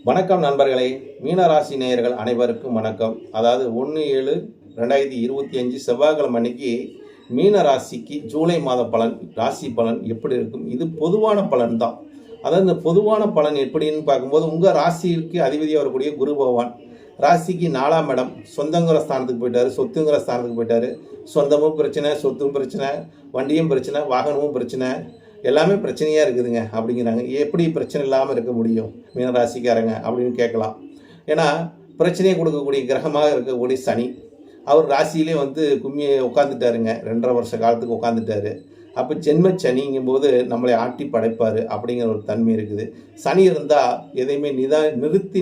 வணக்கம் நண்பர்களே, மீனராசி நேயர்கள் அனைவருக்கும் வணக்கம். அதாவது 1/7/2025 செவ்வாய்க்கிழமை அன்னைக்கு மீனராசிக்கு ஜூலை மாத பலன், ராசி பலன் எப்படி இருக்கும்? இது பொதுவான பலன் தான். அதாவது இந்த பொதுவான பலன் எப்படின்னு பார்க்கும்போது, உங்கள் ராசிக்கு அதிபதியாக வரக்கூடிய குரு பகவான் ராசிக்கு 4ஆம் இடம், சொந்தங்கிற ஸ்தானத்துக்கு போயிட்டார், சொத்துங்கிற ஸ்தானத்துக்கு போயிட்டார். சொந்தமும் பிரச்சனை, சொத்தும் பிரச்சனை, வண்டியும் பிரச்சனை, வாகனமும் பிரச்சனை, எல்லாமே பிரச்சனையாக இருக்குதுங்க அப்படிங்கிறாங்க. எப்படி பிரச்சனை இல்லாமல் இருக்க முடியும் மீனராசிக்காரங்க அப்படின்னு கேட்கலாம். ஏன்னா பிரச்சனையை கொடுக்கக்கூடிய கிரகமாக இருக்கக்கூடிய சனி அவர் ராசியிலே கும்மியை உட்காந்துட்டாருங்க. 2.5 வருஷ காலத்துக்கு உட்காந்துட்டாரு. அப்போ ஜென்ம சனிங்கும் போது நம்மளை ஆட்டி படைப்பார் அப்படிங்கிற ஒரு தன்மை இருக்குது. சனி இருந்தால் எதையுமே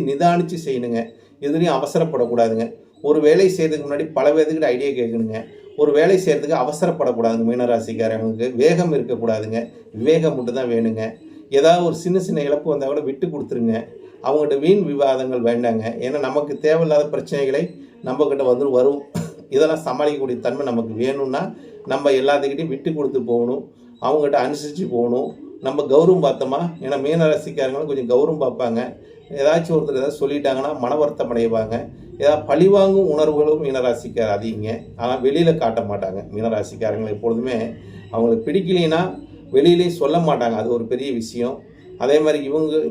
நிதானித்து செய்யணுங்க. எதுலேயும் அவசரப்படக்கூடாதுங்க. ஒரு வேலை செய்யறதுக்கு முன்னாடி பல பேர்த்துக்கிட்ட ஐடியா கேட்கணுங்க. ஒரு வேலை செய்கிறதுக்கு அவசரப்படக்கூடாதுங்க. மீனராசிக்காரங்களுக்கு வேகம் இருக்கக்கூடாதுங்க. விவேகம் மட்டும் தான் வேணுங்க. ஏதாவது ஒரு சின்ன சின்ன இழப்பு வந்தால் கூட விட்டு கொடுத்துருங்க. அவங்ககிட்ட வீண் விவாதங்கள் வேண்டாங்க. ஏன்னா நமக்கு தேவையில்லாத பிரச்சனைகளை நம்மக்கிட்ட வரும். இதெல்லாம் சமாளிக்கக்கூடிய தன்மை நமக்கு வேணும்னா நம்ம எல்லாத்துக்கிட்டையும் விட்டு கொடுத்து போகணும். அவங்ககிட்ட அனுசரித்து போகணும். நம்ம கௌரவம் பார்த்தோமா, ஏன்னா மீனராசிக்காரங்களும் கொஞ்சம் கௌரவம் பார்ப்பாங்க. ஏதாச்சும் ஒருத்தர் ஏதாவது சொல்லிட்டாங்கன்னா மன வருத்தம் அடைவாங்க. ஏதாவது பழிவாங்கும் உணர்வுகளும் மீனராசிக்கார அதிகங்க. ஆனால் வெளியில் காட்ட மாட்டாங்க. மீனராசிக்காரங்களை எப்பொழுதுமே அவங்களுக்கு பிடிக்கலைன்னா வெளியிலேயும் சொல்ல மாட்டாங்க. அது ஒரு பெரிய விஷயம். அதே மாதிரி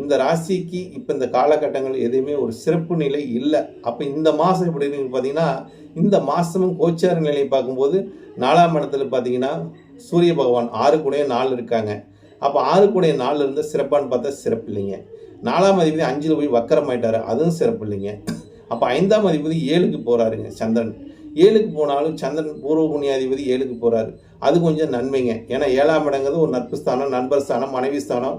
இந்த ராசிக்கு இப்போ இந்த காலகட்டங்கள் எதுவுமே ஒரு சிறப்பு நிலை இல்லை. அப்போ இந்த மாதம் எப்படி இருக்குன்னு பார்த்தீங்கன்னா, இந்த மாதமும் கோச்சார நிலையை பார்க்கும்போது 4ஆம் இடத்துல பார்த்தீங்கன்னா சூரிய பகவான் 6 கூடயே 4 இருக்காங்க. அப்போ 6 கூடயே 4 இருந்தால் சிறப்பான்னு பார்த்தா சிறப்பு இல்லைங்க. 4ஆம் அதிபதி 5ல் போய் வக்கரமாயிட்டார், அதுவும் சிறப்பு இல்லைங்க. அப்போ 5ஆம் அதிபதி 7க்கு போகிறாருங்க. சந்திரன் 7க்கு போனாலும் சந்திரன் பூர்வ புண்ணியாதிபதி 7க்கு போகிறாரு. அது கொஞ்சம் நன்மைங்க. ஏன்னா 7ஆம் இடங்கிறது ஒரு நட்பு ஸ்தானம், நண்பர் ஸ்தானம், மனைவி ஸ்தானம்,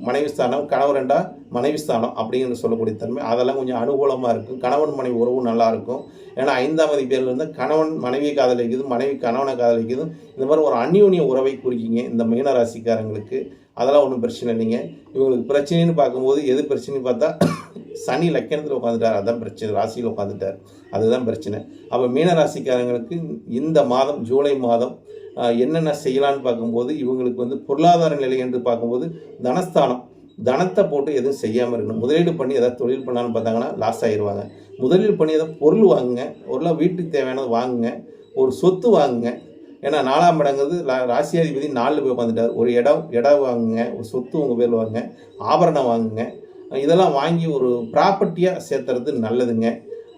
மனைவி ஸ்தானம், கணவரண்டா மனைவி ஸ்தானம் அப்படிங்கிற சொல்லக்கூடிய தன்மை. அதெல்லாம் கொஞ்சம் அனுகூலமாக இருக்கும். கணவன் மனைவி உறவு நல்லாயிருக்கும். ஏன்னா 5ஆம் அதிபதியில் இருந்தால் கணவன் மனைவியை காதலிக்குது, மனைவி கணவனை காதலிக்குது. இந்த மாதிரி ஒரு அந்யோன்ய உறவை குறிக்கிங்க இந்த மீனராசிக்காரங்களுக்கு. அதெல்லாம் ஒன்றும் பிரச்சனை இல்லைங்க. இவங்களுக்கு பிரச்சனைன்னு பார்க்கும்போது எது பிரச்சனைன்னு பார்த்தா சனி லக்கணத்தில் உட்காந்துட்டார், அதுதான் பிரச்சனை. ராசியில் உட்காந்துட்டார், அதுதான் பிரச்சனை. அப்போ மீனராசிக்காரங்களுக்கு இந்த மாதம் ஜூலை மாதம் என்னென்ன செய்யலான்னு பார்க்கும்போது, இவங்களுக்கு பொருளாதார நிலை என்று பார்க்கும்போது தனஸ்தானம், தனத்தை போட்டு எதுவும் செய்யாமல் இருக்கணும். முதலீடு பண்ணி எதாவது தொழில் பண்ணான்னு பார்த்தாங்கன்னா லாஸ் ஆகிடுவாங்க. முதலீடு பண்ணி எதாவது பொருள் வாங்குங்க, ஒரு வீட்டுக்கு தேவையானது வாங்குங்க, ஒரு சொத்து வாங்குங்க. ஏன்னா 4ஆம் இடங்கிறது ராசியாதிபதி 4 போய் உட்காந்துட்டார். ஒரு இடம் வாங்குங்க, ஒரு சொத்து உங்கள் பேர் வாங்குங்க, ஆபரணம் வாங்குங்க. இதெல்லாம் வாங்கி ஒரு ப்ராப்பர்ட்டியாக சேர்த்துறது நல்லதுங்க.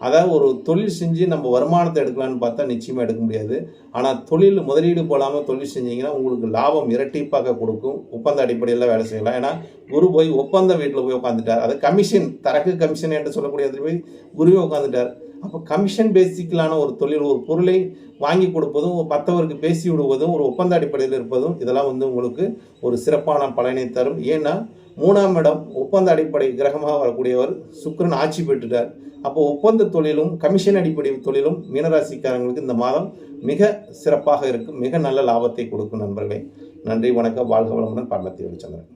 அதாவது ஒரு தொழில் செஞ்சு நம்ம வருமானத்தை எடுக்கலான்னு பார்த்தா நிச்சயமாக எடுக்க முடியாது. ஆனால் தொழில் முதலீடு போடாமல் தொழில் செஞ்சிங்கன்னா உங்களுக்கு லாபம் இரட்டிப்பாக கொடுக்கும். ஒப்பந்த அடிப்படையில் வேலை செய்யலாம். ஏன்னா குரு போய் ஒப்பந்த வீட்டில் போய் உட்காந்துட்டார். அது கமிஷன், தரகு கமிஷன் என்று சொல்லக்கூடிய போய் குருவே உட்காந்துட்டார். அப்போ கமிஷன் பேசிக்கலான ஒரு தொழில், ஒரு பொருளை வாங்கி கொடுப்பதும், மற்றவருக்கு பேசி விடுவதும், ஒரு ஒப்பந்த அடிப்படையில் இருப்பதும், இதெல்லாம் உங்களுக்கு ஒரு சிறப்பான பலனை தரும். ஏன்னா 3ஆம் இடம் ஒப்பந்த அடிப்படை கிரகமாக வரக்கூடியவர் சுக்கிரன் ஆட்சி பெற்றுட்டார். அப்போ ஒப்பந்த தொழிலும் கமிஷன் அடிப்படை தொழிலும் மீனராசிக்காரங்களுக்கு இந்த மாதம் மிக சிறப்பாக இருக்கும். மிக நல்ல லாபத்தை கொடுக்கும் நண்பர்களே. நன்றி, வணக்கம், வாழ்க வளமுடன். பரமத்தி சந்திரன்.